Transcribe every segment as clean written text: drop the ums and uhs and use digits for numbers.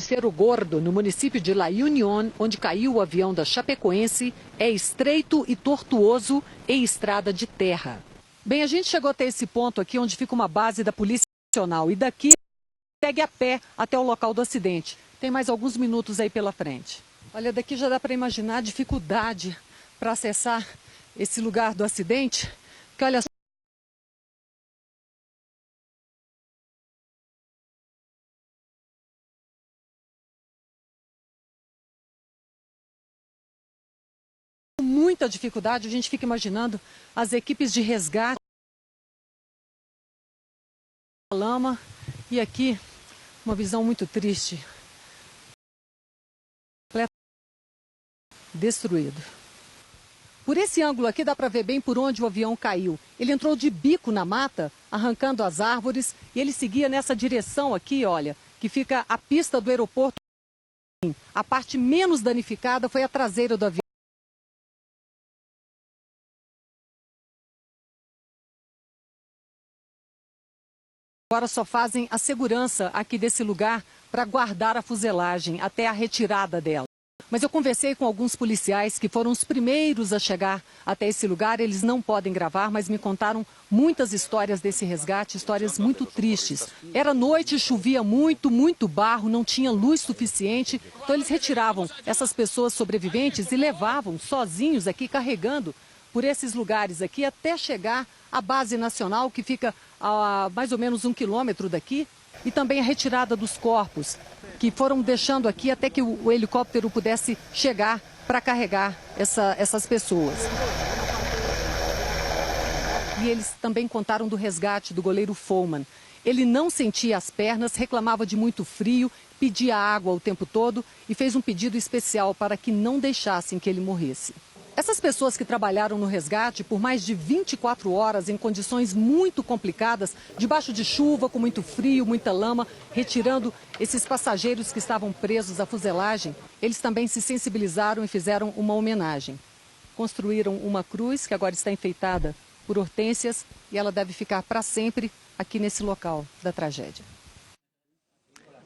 Cerro Gordo, no município de La Unión, onde caiu o avião da Chapecoense, é estreito e tortuoso em estrada de terra. Bem, a gente chegou até esse ponto aqui, onde fica uma base da Polícia Nacional, e daqui segue a pé até o local do acidente. Tem mais alguns minutos aí pela frente. Olha, daqui já dá para imaginar a dificuldade para acessar esse lugar do acidente, porque olha, muita dificuldade, a gente fica imaginando as equipes de resgate, lama, e aqui uma visão muito triste, destruído. Por esse ângulo aqui dá para ver bem por onde o avião caiu. Ele entrou de bico na mata, arrancando as árvores, e ele seguia nessa direção aqui, olha, que fica a pista do aeroporto. A parte menos danificada foi a traseira do avião. Agora só fazem a segurança aqui desse lugar para guardar a fuselagem até a retirada dela. Mas eu conversei com alguns policiais que foram os primeiros a chegar até esse lugar. Eles não podem gravar, mas me contaram muitas histórias desse resgate, histórias muito tristes. Era noite, chovia muito, muito barro, não tinha luz suficiente. Então eles retiravam essas pessoas sobreviventes e levavam sozinhos aqui, carregando por esses lugares aqui até chegar à base nacional, que fica a mais ou menos 1 quilômetro daqui, e também a retirada dos corpos, que foram deixando aqui até que o helicóptero pudesse chegar para carregar essas pessoas. E eles também contaram do resgate do goleiro Follmann. Ele não sentia as pernas, reclamava de muito frio, pedia água o tempo todo e fez um pedido especial para que não deixassem que ele morresse. Essas pessoas que trabalharam no resgate por mais de 24 horas em condições muito complicadas, debaixo de chuva, com muito frio, muita lama, retirando esses passageiros que estavam presos à fuselagem, eles também se sensibilizaram e fizeram uma homenagem. Construíram uma cruz que agora está enfeitada por hortênsias e ela deve ficar para sempre aqui nesse local da tragédia.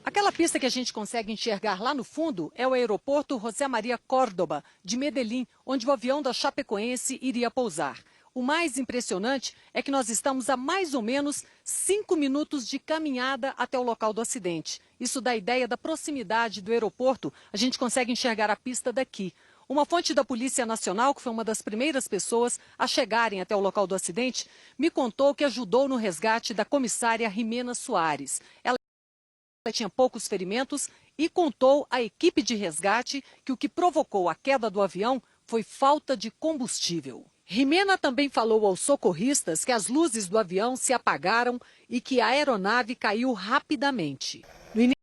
Aquela pista que a gente consegue enxergar lá no fundo é o aeroporto José Maria Córdoba, de Medellín, onde o avião da Chapecoense iria pousar. O mais impressionante é que nós estamos a mais ou menos 5 minutos de caminhada até o local do acidente. Isso dá ideia da proximidade do aeroporto. A gente consegue enxergar a pista daqui. Uma fonte da Polícia Nacional, que foi uma das primeiras pessoas a chegarem até o local do acidente, me contou que ajudou no resgate da comissária Jimena Soares. Ela tinha poucos ferimentos e contou à equipe de resgate que o que provocou a queda do avião foi falta de combustível. Jimena também falou aos socorristas que as luzes do avião se apagaram e que a aeronave caiu rapidamente. No início,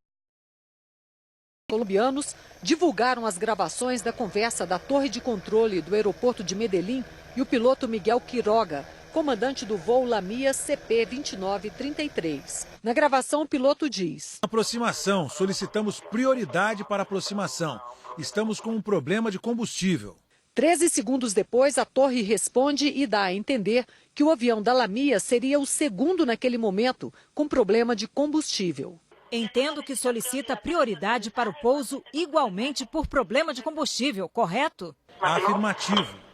os colombianos divulgaram as gravações da conversa da torre de controle do aeroporto de Medellín e o piloto Miguel Quiroga, comandante do voo Lamia CP 2933. Na gravação, o piloto diz: Aproximação, solicitamos prioridade para aproximação. Estamos com um problema de combustível. 13 segundos depois, a torre responde e dá a entender que o avião da Lamia seria o segundo naquele momento com problema de combustível. Entendo que solicita prioridade para o pouso igualmente por problema de combustível, correto? Afirmativo.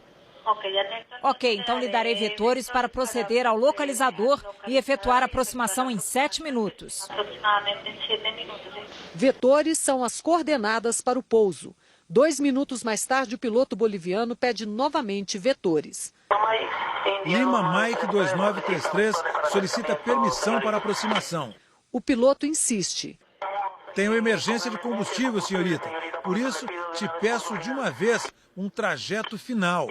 Ok, então lhe darei vetores para proceder ao localizador e efetuar a aproximação em 7 minutos. Vetores são as coordenadas para o pouso. 2 minutos mais tarde, o piloto boliviano pede novamente vetores. Lima Mike 2933 solicita permissão para aproximação. O piloto insiste. Tenho emergência de combustível, senhorita. Por isso, te peço de uma vez um trajeto final.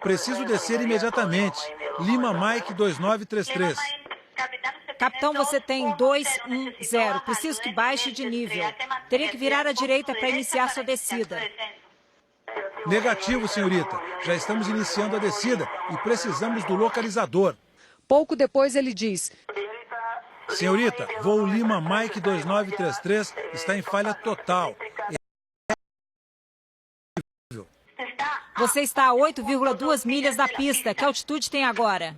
Preciso descer imediatamente. Lima Mike 2933. Capitão, você tem 210. Preciso que baixe de nível. Teria que virar à direita para iniciar sua descida. Negativo, senhorita. Já estamos iniciando a descida e precisamos do localizador. Pouco depois ele diz: Senhorita, voo Lima Mike 2933 está em falha total. Você está a 8,2 milhas da pista. Que altitude tem agora?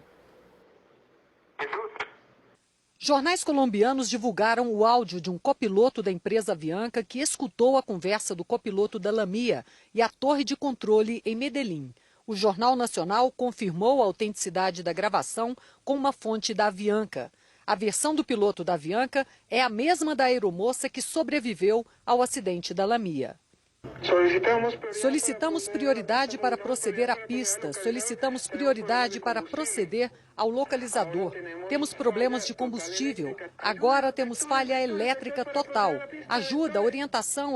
Jornais colombianos divulgaram o áudio de um copiloto da empresa Avianca que escutou a conversa do copiloto da Lamia e a torre de controle em Medellín. O Jornal Nacional confirmou a autenticidade da gravação com uma fonte da Avianca. A versão do piloto da Avianca é a mesma da aeromoça que sobreviveu ao acidente da Lamia. Solicitamos prioridade para proceder à pista, solicitamos prioridade para proceder ao localizador. Temos problemas de combustível, agora temos falha elétrica total. Ajuda, orientação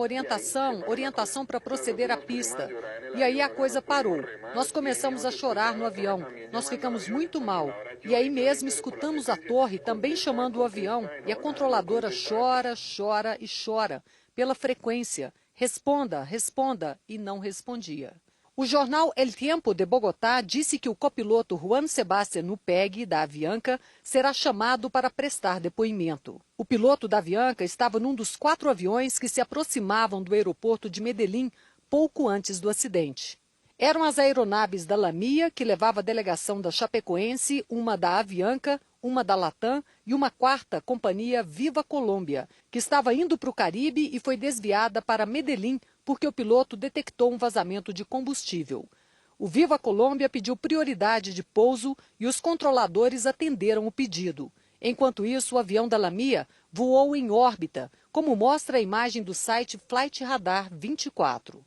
para proceder à pista. E aí a coisa parou. Nós começamos a chorar no avião, nós ficamos muito mal. E aí mesmo escutamos a torre também chamando o avião e a controladora chora e chora pela frequência. Responda, responda, e não respondia. O jornal El Tiempo de Bogotá disse que o copiloto Juan Sebastián Upegui, da Avianca, será chamado para prestar depoimento. O piloto da Avianca estava num dos 4 aviões que se aproximavam do aeroporto de Medellín pouco antes do acidente. Eram as aeronaves da Lamia, que levava a delegação da Chapecoense, uma da Avianca, uma da Latam e uma 4ª companhia Viva Colômbia, que estava indo para o Caribe e foi desviada para Medellín porque o piloto detectou um vazamento de combustível. O Viva Colômbia pediu prioridade de pouso e os controladores atenderam o pedido. Enquanto isso, o avião da Lamia voou em órbita, como mostra a imagem do site Flight Radar 24.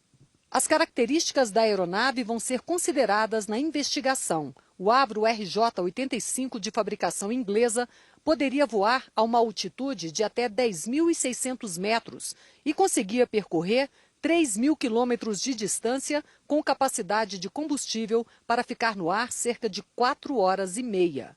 As características da aeronave vão ser consideradas na investigação. O Avro RJ-85 de fabricação inglesa poderia voar a uma altitude de até 10.600 metros e conseguia percorrer 3.000 quilômetros de distância com capacidade de combustível para ficar no ar cerca de 4 horas e meia.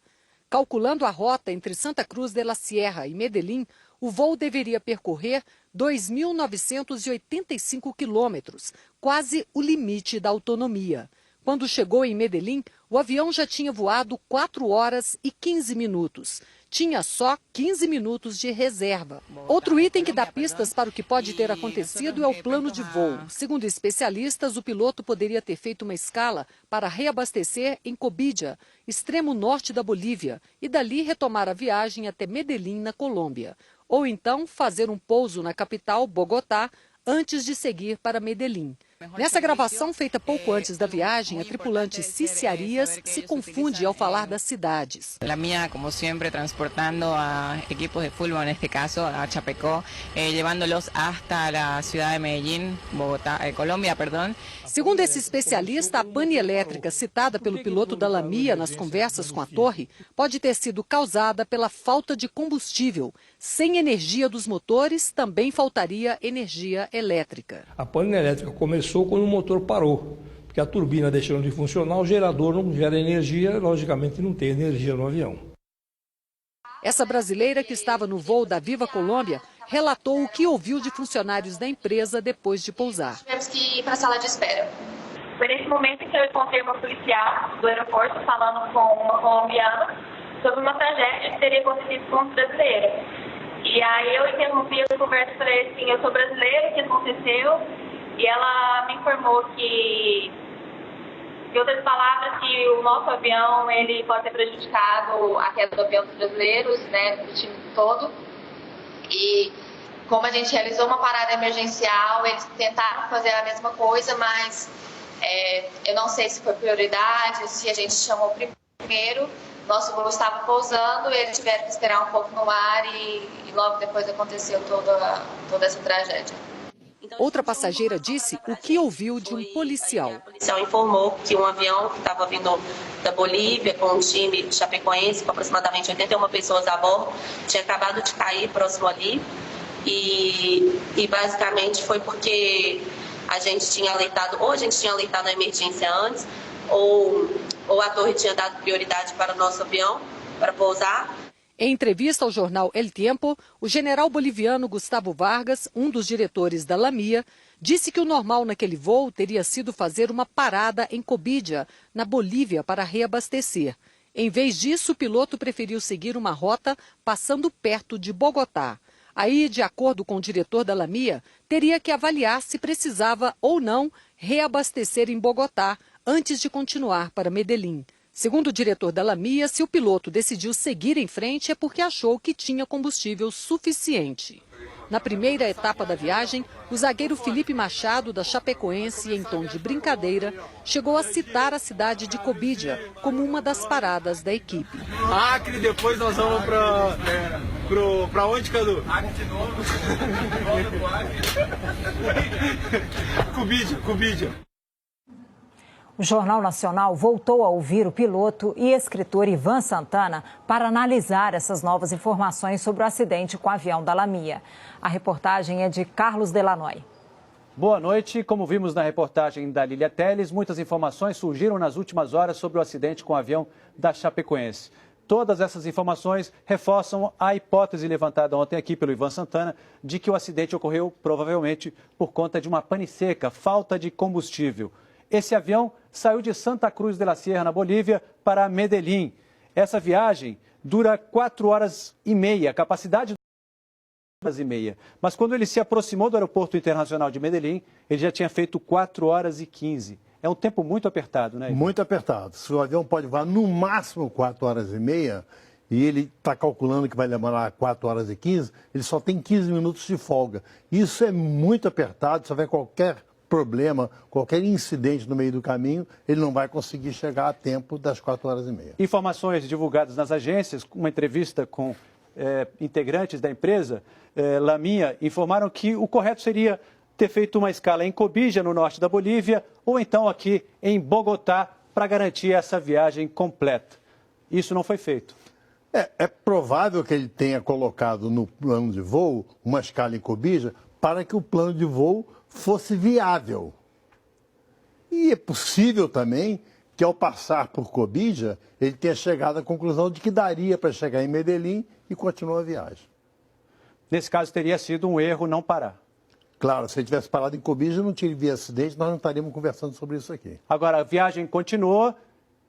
Calculando a rota entre Santa Cruz de la Sierra e Medellín, o voo deveria percorrer 2.985 quilômetros, quase o limite da autonomia. Quando chegou em Medellín, o avião já tinha voado 4 horas e 15 minutos. Tinha só 15 minutos de reserva. Outro item que dá pistas para o que pode ter acontecido é o plano de voo. Segundo especialistas, o piloto poderia ter feito uma escala para reabastecer em Cobija, extremo norte da Bolívia, e dali retomar a viagem até Medellín, na Colômbia. Ou então fazer um pouso na capital, Bogotá, antes de seguir para Medellín. Nessa gravação feita pouco antes da viagem, a tripulante Cici Arias se confunde ao falar das cidades. La mía, como siempre, transportando a equipos de fútbol, neste caso a Chapecó, llevándolos hasta la ciudad de Medellín, Bogotá, Colômbia, perdão. Segundo esse especialista, a pane elétrica citada pelo piloto da Lamia nas conversas com a torre pode ter sido causada pela falta de combustível. Sem energia dos motores, também faltaria energia elétrica. A pane elétrica começou quando o motor parou, porque a turbina deixando de funcionar, o gerador não gera energia, logicamente não tem energia no avião. Essa brasileira que estava no voo da Viva Colômbia relatou o que ouviu de funcionários da empresa depois de pousar. Tivemos que ir para a sala de espera. Foi nesse momento que eu encontrei uma policial do aeroporto falando com uma colombiana sobre uma tragédia que teria acontecido com uma brasileira. E aí eu interrompi a conversa e falei assim, eu sou brasileira, o que aconteceu? E ela me informou que, em outras palavras, que o nosso avião ele pode ter prejudicado a queda do avião dos brasileiros, né, do time todo. E como a gente realizou uma parada emergencial, eles tentaram fazer a mesma coisa, mas eu não sei se foi prioridade, se a gente chamou primeiro. Nosso voo estava pousando e eles tiveram que esperar um pouco no ar e logo depois aconteceu toda essa tragédia. Outra passageira disse o que ouviu de um policial. O policial informou que um avião que estava vindo da Bolívia com um time chapecoense, com aproximadamente 81 pessoas a bordo, tinha acabado de cair próximo ali. E basicamente foi porque a gente tinha alertado a emergência antes, ou a torre tinha dado prioridade para o nosso avião, para pousar. Em entrevista ao jornal El Tiempo, o general boliviano Gustavo Vargas, um dos diretores da Lamia, disse que o normal naquele voo teria sido fazer uma parada em Cobija, na Bolívia, para reabastecer. Em vez disso, o piloto preferiu seguir uma rota passando perto de Bogotá. Aí, de acordo com o diretor da Lamia, teria que avaliar se precisava ou não reabastecer em Bogotá antes de continuar para Medellín. Segundo o diretor da Lamia, se o piloto decidiu seguir em frente é porque achou que tinha combustível suficiente. Na primeira etapa da viagem, o zagueiro Felipe Machado, da Chapecoense, em tom de brincadeira, chegou a citar a cidade de Cobídia como uma das paradas da equipe. Acre, depois nós vamos pra onde, Cadu? Acre de novo. Cobídia. O Jornal Nacional voltou a ouvir o piloto e escritor Ivan Santana para analisar essas novas informações sobre o acidente com o avião da Lamia. A reportagem é de Carlos Delanoy. Boa noite. Como vimos na reportagem da Lília Teles, muitas informações surgiram nas últimas horas sobre o acidente com o avião da Chapecoense. Todas essas informações reforçam a hipótese levantada ontem aqui pelo Ivan Santana de que o acidente ocorreu provavelmente por conta de uma pane seca, falta de combustível. Esse avião saiu de Santa Cruz de la Sierra, na Bolívia, para Medellín. Essa viagem dura 4 horas e meia, capacidade de 4 horas e meia. Mas quando ele se aproximou do aeroporto internacional de Medellín, ele já tinha feito 4 horas e 15. É um tempo muito apertado, né, Ivan? Muito apertado. Se o avião pode voar no máximo 4 horas e meia, e ele está calculando que vai demorar 4 horas e 15, ele só tem 15 minutos de folga. Isso é muito apertado, se houver qualquer problema, qualquer incidente no meio do caminho, ele não vai conseguir chegar a tempo das 4 horas e meia. Informações divulgadas nas agências, uma entrevista com integrantes da empresa, Lamia, informaram que o correto seria ter feito uma escala em Cobídia, no norte da Bolívia, ou então aqui em Bogotá, para garantir essa viagem completa. Isso não foi feito. É provável que ele tenha colocado no plano de voo uma escala em Cobídia para que o plano de voo fosse viável. E é possível também que, ao passar por Cobídia, ele tenha chegado à conclusão de que daria para chegar em Medellín e continuar a viagem. Nesse caso, teria sido um erro não parar. Claro, se ele tivesse parado em Cobídia, não teria acidente, nós não estaríamos conversando sobre isso aqui. Agora, a viagem continuou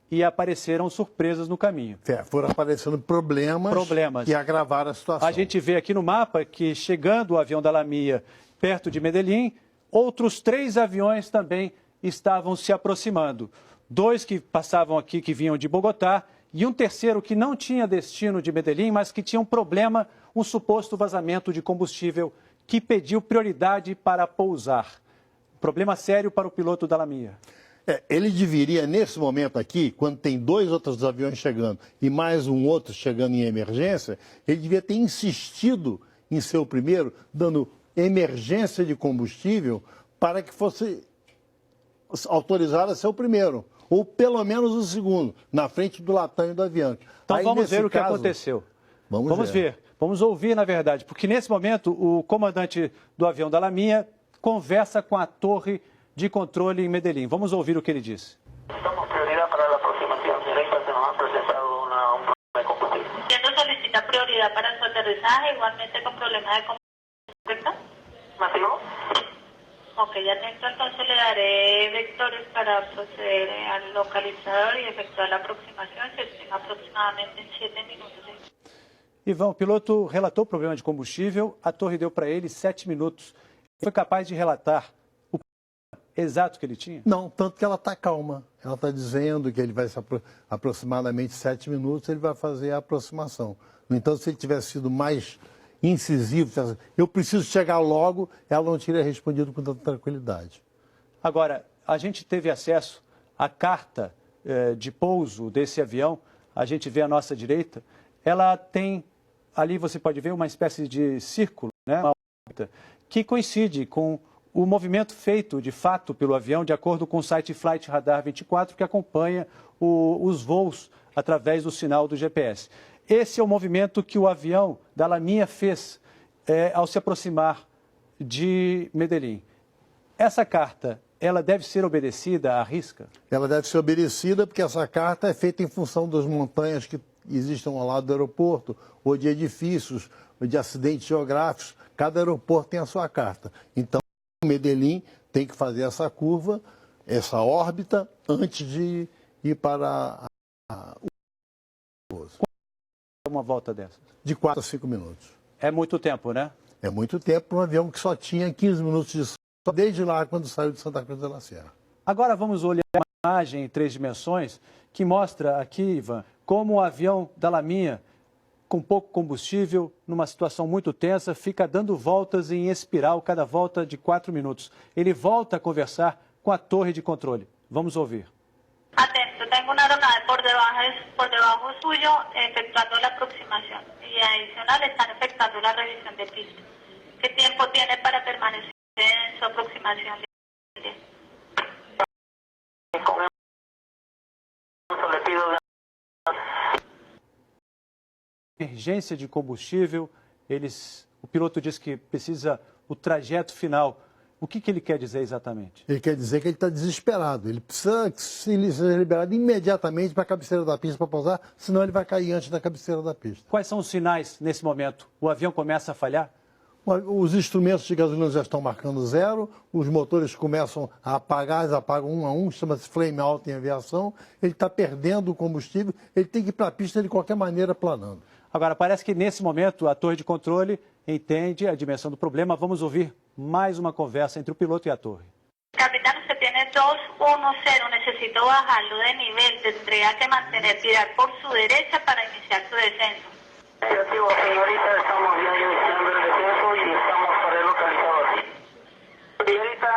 e apareceram surpresas no caminho. Foram aparecendo problemas que agravaram a situação. A gente vê aqui no mapa que, chegando o avião da Lamia perto de Medellín, outros 3 aviões também estavam se aproximando. 2 que passavam aqui, que vinham de Bogotá, e um terceiro que não tinha destino de Medellín, mas que tinha um problema, um suposto vazamento de combustível, que pediu prioridade para pousar. Problema sério para o piloto da Lamia. Ele deveria, nesse momento aqui, quando tem 2 outros aviões chegando e mais um outro chegando em emergência, ele devia ter insistido em ser o primeiro, dando emergência de combustível para que fosse autorizado a ser o primeiro, ou pelo menos o segundo, na frente do Latam e do Avianca. Então vamos ver o que aconteceu. Vamos ver. Vamos ouvir, na verdade, porque nesse momento o comandante do avião da Lamia conversa com a torre de controle em Medellín. Vamos ouvir o que ele disse. Damos prioridade para a aproximação direta, se nos han presentado um problema de combustível. Quando solicita prioridade para su aterrizaje, igualmente com problemas de combustível, ¿correcto? ¿Masivo? Ok, atento, entonces le daré vectores para proceder al localizador y efectuar la aproximación. Se estima aproximadamente en 7 minutos. Ivan, o piloto relatou o problema de combustível, a torre deu para ele 7 minutos. Foi capaz de relatar o exato que ele tinha? Não, tanto que ela está calma. Ela está dizendo que ele vai se aproximadamente 7 minutos, ele vai fazer a aproximação. No entanto, se ele tivesse sido mais incisivo, eu preciso chegar logo, ela não teria respondido com tanta tranquilidade. Agora, a gente teve acesso à carta de pouso desse avião, a gente vê à nossa direita, ela tem, ali você pode ver uma espécie de círculo, né, uma órbita, que coincide com o movimento feito, de fato, pelo avião, de acordo com o site Flight Radar 24, que acompanha os voos através do sinal do GPS. Esse é o movimento que o avião da Lamia fez ao se aproximar de Medellín. Essa carta, ela deve ser obedecida à risca? Ela deve ser obedecida porque essa carta é feita em função das montanhas que existem ao lado do aeroporto, ou de edifícios, ou de acidentes geográficos. Cada aeroporto tem a sua carta. Então, Medellín tem que fazer essa curva, essa órbita, antes de ir para uma volta dessa? De 4 a 5 minutos. É muito tempo, né? É muito tempo para um avião que só tinha 15 minutos de sol, desde lá quando saiu de Santa Cruz de la Sierra. Agora vamos olhar mais imagem em 3 dimensões que mostra aqui, Ivan, como o avião da Laminha, com pouco combustível, numa situação muito tensa, fica dando voltas em espiral, cada volta de 4 minutos. Ele volta a conversar com a torre de controle. Vamos ouvir. Atento, tengo una aeronave por debajo suyo efectuando la aproximación y adicional están efectuando la revisión de pista. ¿Qué tiempo tiene para permanecer en su aproximación? Emergência de combustível, o piloto diz que precisa o trajeto final. O que ele quer dizer exatamente? Ele quer dizer que ele está desesperado. Ele precisa ser liberado imediatamente para a cabeceira da pista para pousar, senão ele vai cair antes da cabeceira da pista. Quais são os sinais nesse momento? O avião começa a falhar? Os instrumentos de gasolina já estão marcando 0, os motores começam a apagar, eles apagam 1 a 1, chama-se flame out em aviação. Ele está perdendo o combustível, ele tem que ir para a pista de qualquer maneira planando. Agora, parece que nesse momento a torre de controle entende a dimensão do problema. Vamos ouvir mais uma conversa entre o piloto e a torre. Capitán, usted tiene 210, necesito bajarlo de nivel, tendría que mantener, tirar por su derecha para iniciar su descenso. Negativo, señorita, estamos ya iniciando el descenso y estamos para el localizador. Señorita,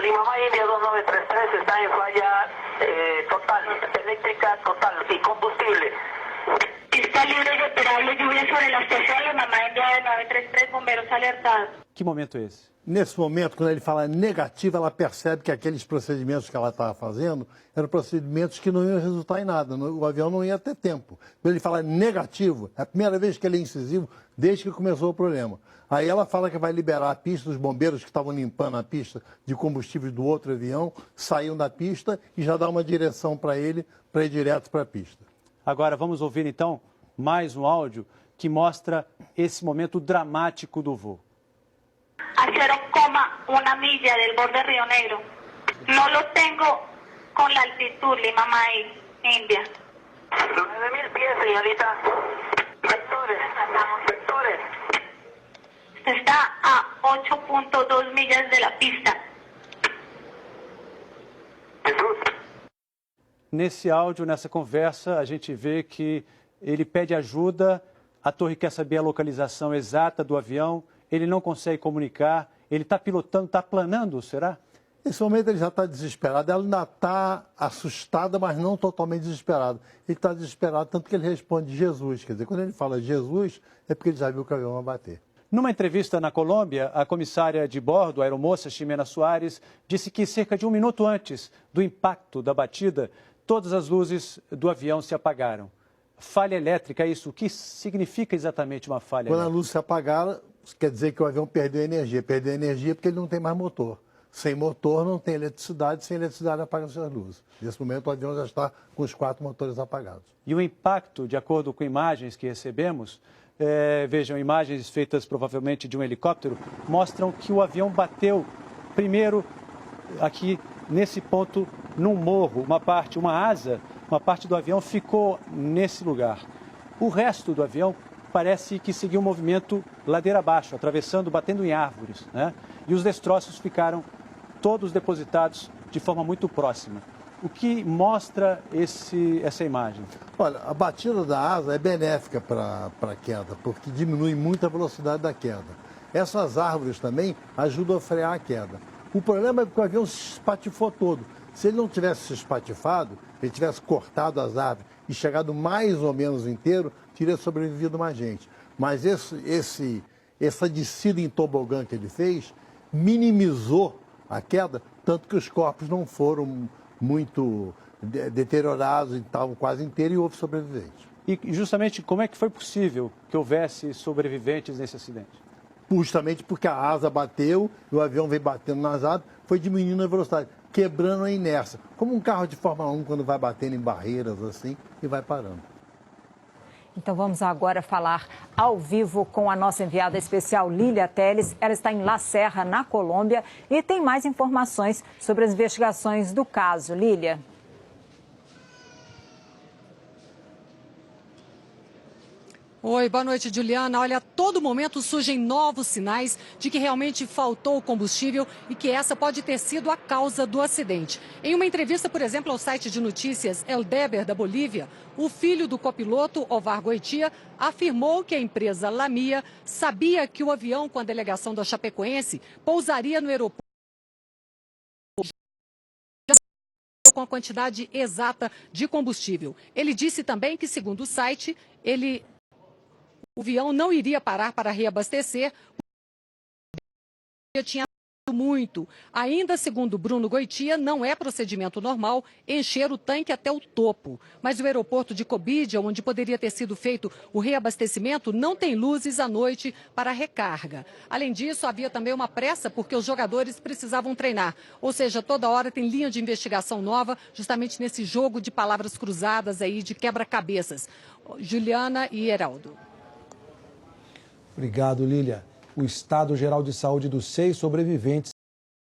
Lima India 2933 está en falla total, eléctrica total y combustible. Pista libre y operable, lluvia sobre la estación, Lima India 933, bomberos alertados. Que momento é esse? Nesse momento, quando ele fala negativa, ela percebe que aqueles procedimentos que ela estava fazendo eram procedimentos que não iam resultar em nada, o avião não ia ter tempo. Quando ele fala negativo, é a primeira vez que ele é incisivo desde que começou o problema. Aí ela fala que vai liberar a pista, os bombeiros que estavam limpando a pista de combustível do outro avião saíam da pista e já dá uma direção para ir direto para a pista. Agora vamos ouvir então mais um áudio que mostra esse momento dramático do voo. A 0,1 milla del borde Río Negro. No lo tengo con la altitud, Lima India. 9.000 pies, señorita. Vectores. Está a 8.2 millas de la pista. Nesse áudio, nessa conversa, a gente vê que ele pede ajuda, a torre quer saber a localização exata do avião, ele não consegue comunicar, ele está pilotando, está planando, será? Nesse momento ele já está desesperado, ela ainda está assustada, mas não totalmente desesperada. Ele está desesperado, tanto que ele responde Jesus. Quer dizer, quando ele fala Jesus, é porque ele já viu que o avião vai bater. Numa entrevista na Colômbia, a comissária de bordo, a aeromoça Ximena Soares, disse que cerca de 1 minuto antes do impacto da batida, todas as luzes do avião se apagaram. Falha elétrica, isso? O que significa exatamente uma falha elétrica? Quando a luz se apagar, quer dizer que o avião perdeu energia. Perdeu energia porque ele não tem mais motor. Sem motor não tem eletricidade, sem eletricidade apaga-se as luzes. Nesse momento o avião já está com os 4 motores apagados. E o impacto, de acordo com imagens que recebemos, vejam, imagens feitas provavelmente de um helicóptero, mostram que o avião bateu primeiro aqui nesse ponto num morro, uma parte do avião ficou nesse lugar. O resto do avião parece que seguiu um movimento ladeira abaixo, atravessando, batendo em árvores, né? E os destroços ficaram todos depositados de forma muito próxima. O que mostra essa imagem? Olha, a batida da asa é benéfica para a queda, porque diminui muito a velocidade da queda. Essas árvores também ajudam a frear a queda. O problema é que o avião se espatifou todo. Se ele não tivesse se espatifado, ele tivesse cortado as árvores e chegado mais ou menos inteiro, teria sobrevivido mais gente. Mas essa descida em tobogã que ele fez minimizou a queda, tanto que os corpos não foram muito deteriorados, estavam quase inteiros e houve sobreviventes. E justamente como é que foi possível que houvesse sobreviventes nesse acidente? Justamente porque a asa bateu, e o avião veio batendo nas asas, foi diminuindo a velocidade, quebrando a inércia. Como um carro de Fórmula 1 quando vai batendo em barreiras assim e vai parando. Então vamos agora falar ao vivo com a nossa enviada especial Lília Teles. Ela está em La Serra, na Colômbia, e tem mais informações sobre as investigações do caso. Lília. Oi, boa noite, Juliana. Olha, a todo momento surgem novos sinais de que realmente faltou combustível e que essa pode ter sido a causa do acidente. Em uma entrevista, por exemplo, ao site de notícias El Deber, da Bolívia, o filho do copiloto, Ovar Goitia, afirmou que a empresa Lamia sabia que o avião com a delegação da Chapecoense pousaria no aeroporto com a quantidade exata de combustível. Ele disse também que, segundo o site, o avião não iria parar para reabastecer, tinha muito. Ainda segundo Bruno Goitia, não é procedimento normal encher o tanque até o topo. Mas o aeroporto de Cobidia, onde poderia ter sido feito o reabastecimento, não tem luzes à noite para recarga. Além disso, havia também uma pressa porque os jogadores precisavam treinar. Ou seja, toda hora tem linha de investigação nova, justamente nesse jogo de palavras cruzadas aí, de quebra-cabeças. Juliana e Heraldo. Obrigado, Lília. O estado geral de saúde dos 6 sobreviventes